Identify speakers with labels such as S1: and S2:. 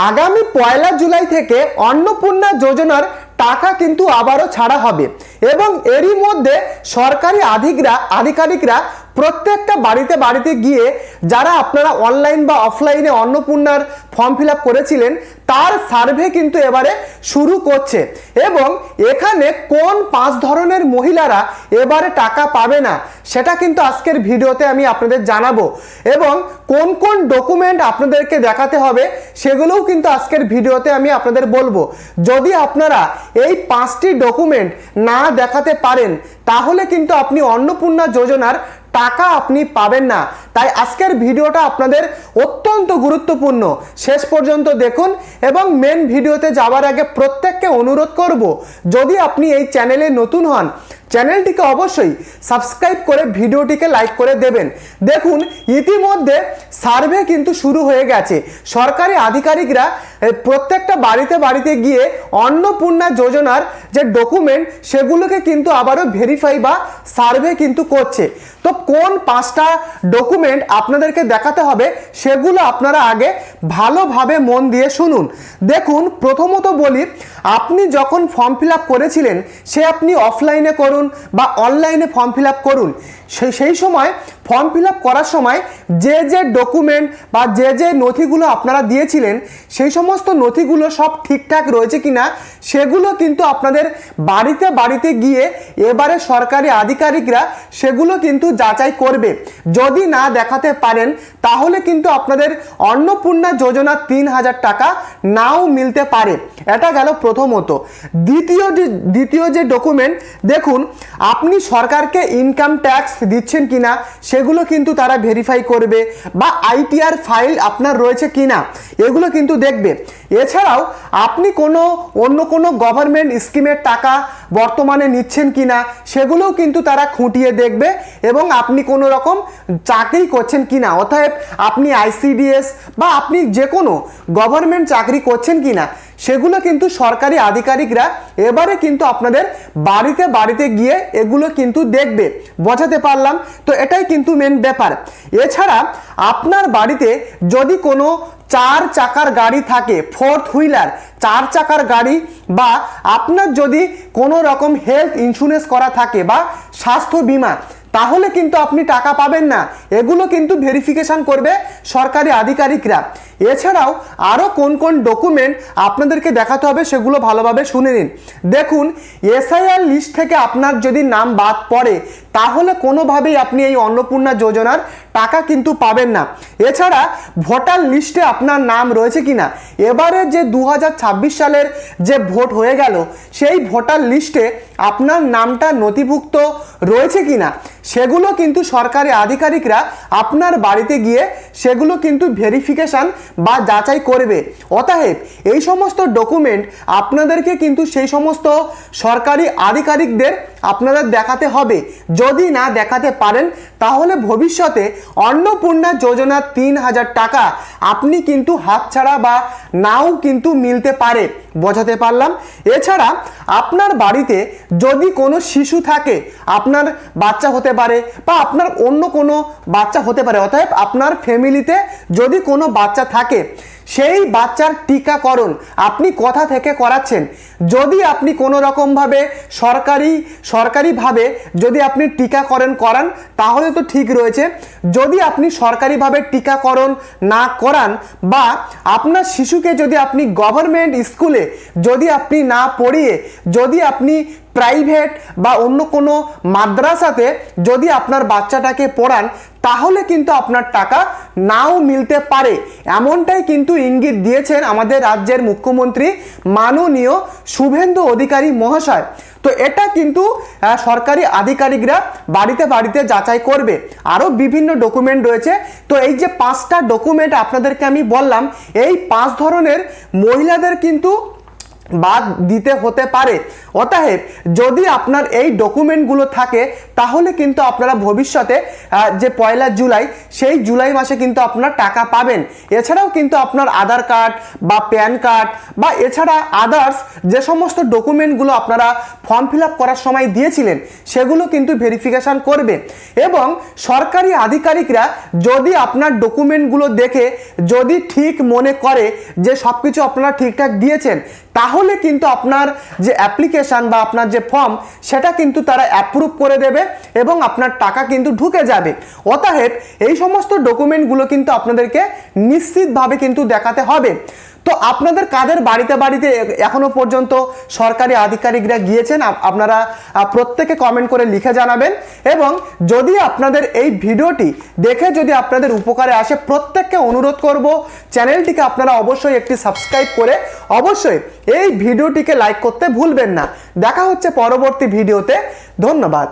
S1: আগামী 1 জুলাই থেকে অন্নপূর্ণা যোজনার টাকা কিন্তু আবারও ছাড়া হবে এবং এরই মধ্যে সরকারি আধিকারিকরা প্রত্যেকটা বাড়িতে বাড়িতে গিয়ে যারা আপনারা অনলাইন বা অফলাইনে অন্নপূর্ণার ফর্ম ফিল আপ করেছিলেন তার সার্ভে কিন্তু এবারে শুরু করছে এবং এখানে কোন 5 ধরনের মহিলারা এবারে টাকা পাবে না সেটা কিন্তু আজকের ভিডিওতে আমি আপনাদের জানাবো এবং কোন কোন ডকুমেন্ট আপনাদেরকে দেখাতে হবে সেগুলোও কিন্তু আজকের ভিডিওতে আমি আপনাদের বলবো। যদি আপনারা এই 5টি ডকুমেন্ট না দেখাতে পারেন তাহলে কিন্তু আপনি অন্নপূর্ণা যোজনার টাকা আপনি পাবেন না। তাই আজকের ভিডিওটা আপনাদের অত্যন্ত গুরুত্বপূর্ণ, শেষ পর্যন্ত দেখুন এবং মেন ভিডিওতে যাওয়ার আগে প্রত্যেককে অনুরোধ করব, যদি আপনি এই চ্যানেলে নতুন হন চ্যানেলটিকে অবশ্যই সাবস্ক্রাইব করে ভিডিওটিকে লাইক করে দেবেন। দেখুন ইতিমধ্যে সার্ভে কিন্তু শুরু হয়ে গেছে, সরকারি আধিকারিকরা প্রত্যেকটা বাড়িতে বাড়িতে গিয়ে অন্নপূর্ণা যোজনার যে ডকুমেন্ট সেগুলোকে কিন্তু আবারও ভেরিফাই বা সার্ভে কিন্তু করছে। তো কোন 5টা ডকুমেন্ট আপনাদেরকে দেখাতে হবে সেগুলো আপনারা আগে ভালোভাবে মন দিয়ে শুনুন। দেখুন প্রথমত বলি, আপনি যখন ফর্ম ফিল আপ করেছিলেন সে আপনি অফলাইনে করুন বা অনলাইনে ফর্ম ফিল আপ করুন, সেই সময় ফর্ম ফিল আপ করার সময় যে যে ডকুমেন্ট বা যে যে নথিগুলো আপনারা দিয়েছিলেন সেই সমস্ত নথিগুলো সব ঠিকঠাক রয়েছে কিনা সেগুলো কিন্তু আপনাদের বাড়িতে বাড়িতে গিয়ে এবারে সরকারি আধিকারিকরা সেগুলো কিন্তু যাচাই করবে। যদি না দেখাতে পারেন তাহলে কিন্তু আপনাদের অন্নপূর্ণা যোজনা 3000 টাকা নাও মিলতে পারে। এটা গেল প্রথমত। দ্বিতীয় যে ডকুমেন্ট, দেখুন আপনি সরকারকে ইনকাম ট্যাক্স দিচ্ছেন কিনা সেগুলো কিন্তু তারা ভেরিফাই করবে বা আইটিআর ফাইল আপনার রয়েছে কিনা এগুলো কিন্তু দেখবে। এছাড়াও আপনি অন্য কোনো গভর্নমেন্ট স্কিমের টাকা বর্তমানে নিচ্ছেন কিনা সেগুলোও কিন্তু তারা খুঁটিয়ে দেখবে এবং আপনি কোনো রকম চাকরি করছেন কিনা, অতএব আপনি আইসিডিএস বা আপনি যে কোনো গভর্নমেন্ট চাকরি করছেন কিনা সেগুলো কিন্তু সরকারি আধিকারিকরা এবারে কিন্তু আপনাদের বাড়িতে বাড়িতে গিয়ে এগুলো কিন্তু দেখবে। বোঝাতে পারলাম তো? এটাই কিন্তু মেন ব্যাপার। এছাড়া আপনার বাড়িতে যদি কোনো 4 চাকার গাড়ি থাকে, 4th হুইলার 4 চাকার গাড়ি, বা আপনার যদি কোনো রকম হেলথ ইন্স্যুরেন্স করা থাকে বা স্বাস্থ্য বীমা, তাহলে কিন্তু আপনি টাকা পাবেন না। এগুলো কিন্তু ভেরিফিকেশন করবে সরকারি আধিকারিকরা। এছাড়াও আরও কোন কোন ডকুমেন্ট আপনাদেরকে দেখাতে হবে সেগুলো ভালোভাবে শুনে নিন। দেখুন এসআইআর লিস্ট থেকে আপনার যদি নাম বাদ পড়ে তাহলে কোনোভাবেই আপনি এই অন্নপূর্ণা যোজনার টাকা কিন্তু পাবেন না। এছাড়া ভোটার লিস্টে আপনার নাম রয়েছে কিনা, এবারে যে 2026 সালের যে ভোট হয়ে গেল সেই ভোটার লিস্টে আপনার নামটা নথিভুক্ত রয়েছে কিনা সেগুলো কিন্তু সরকারি আধিকারিকরা আপনার বাড়িতে গিয়ে সেগুলো কিন্তু ভেরিফিকেশন বা যাচাই করবে। অতএব এই সমস্ত ডকুমেন্ট আপনাদেরকে কিন্তু সেই সমস্ত সরকারি আধিকারিকদের আপনাদের দেখাতে হবে। যদি না দেখাতে পারেন তাহলে ভবিষ্যতে অন্নপূর্ণা যোজনার 3000 টাকা আপনি কিন্তু হাতছাড়া বা নাও কিন্তু মিলতে পারে। বোঝাতে পারলাম? এছাড়া আপনার বাড়িতে যদি কোনো শিশু থাকে, আপনার বাচ্চা হতে পারে বা আপনার অন্য কোনো বাচ্চা হতে পারে, অতএব আপনার ফ্যামিলিতে যদি কোনো বাচ্চা থাকে সেই বাচ্চার টিকাকরণ আপনি কোথা থেকে করাচ্ছেন। যদি আপনি কোনো রকমভাবে সরকারিভাবে যদি আপনি টিকাকরণ করান তাহলে তো ঠিক রয়েছে। যদি আপনি সরকারিভাবে টিকাকরণ না করান বা আপনার শিশুকে যদি আপনি গভর্নমেন্ট স্কুলে যদি আপনি না পড়িয়ে যদি আপনি প্রাইভেট বা অন্য কোনো মাদ্রাসাতে যদি আপনার বাচ্চাটাকে পড়ান তাহলে কিন্তু আপনার টাকা নাও মিলতে পারে। এমনটাই কিন্তু ইঙ্গিত দিয়েছেন আমাদের রাজ্যের মুখ্যমন্ত্রী মাননীয় শুভেন্দু অধিকারী মহাশয়। তো এটা কিন্তু সরকারি আধিকারিকরা বাড়িতে বাড়িতে যাচাই করবে। আরও বিভিন্ন ডকুমেন্ট রয়েছে। তো এই যে 5টা ডকুমেন্ট আপনাদেরকে আমি বললাম, এই 5 ধরনের মহিলাদের কিন্তু বাদ দিতে হতে পারে। অতএব যদি আপনার এই ডকুমেন্টগুলো থাকে তাহলে কিন্তু আপনারা ভবিষ্যতে যে 1 জুলাই সেই জুলাই মাসে কিন্তু আপনারা টাকা পাবেন। এছাড়াও কিন্তু আপনার আধার কার্ড বা প্যান কার্ড বা এছাড়া আদার্স যে সমস্ত ডকুমেন্টগুলো আপনারা ফর্ম ফিল আপ করার সময় দিয়েছিলেন সেগুলো কিন্তু ভেরিফিকেশান করবে। এবং সরকারি আধিকারিকরা যদি আপনার ডকুমেন্টগুলো দেখে যদি ঠিক মনে করে যে সব কিছু আপনারা ঠিকঠাক দিয়েছেন তাহলে কিন্তু আপনার যে অ্যাপ্লিকেশান বা আপনার যে ফর্ম সেটা কিন্তু তারা অ্যাপ্রুভ করে দেবে এবং আপনার টাকা কিন্তু ঢুকে যাবে। অতএব এই সমস্ত ডকুমেন্টগুলো কিন্তু আপনাদেরকে নিশ্চিতভাবে কিন্তু দেখাতে হবে। তো আপনাদের কাদের বাড়িতে বাড়িতে এখনো পর্যন্ত সরকারি আধিকারিকরা গিয়েছেন আপনারা প্রত্যেকে কমেন্ট করে লিখে জানাবেন। এবং যদি আপনাদের এই ভিডিওটি দেখে যদি আপনাদের উপকারে আসে প্রত্যেককে অনুরোধ করব চ্যানেলটিকে আপনারা অবশ্যই একটি সাবস্ক্রাইব করে অবশ্যই এই ভিডিওটিকে লাইক করতে ভুলবেন না। দেখা হচ্ছে পরবর্তী ভিডিওতে। ধন্যবাদ।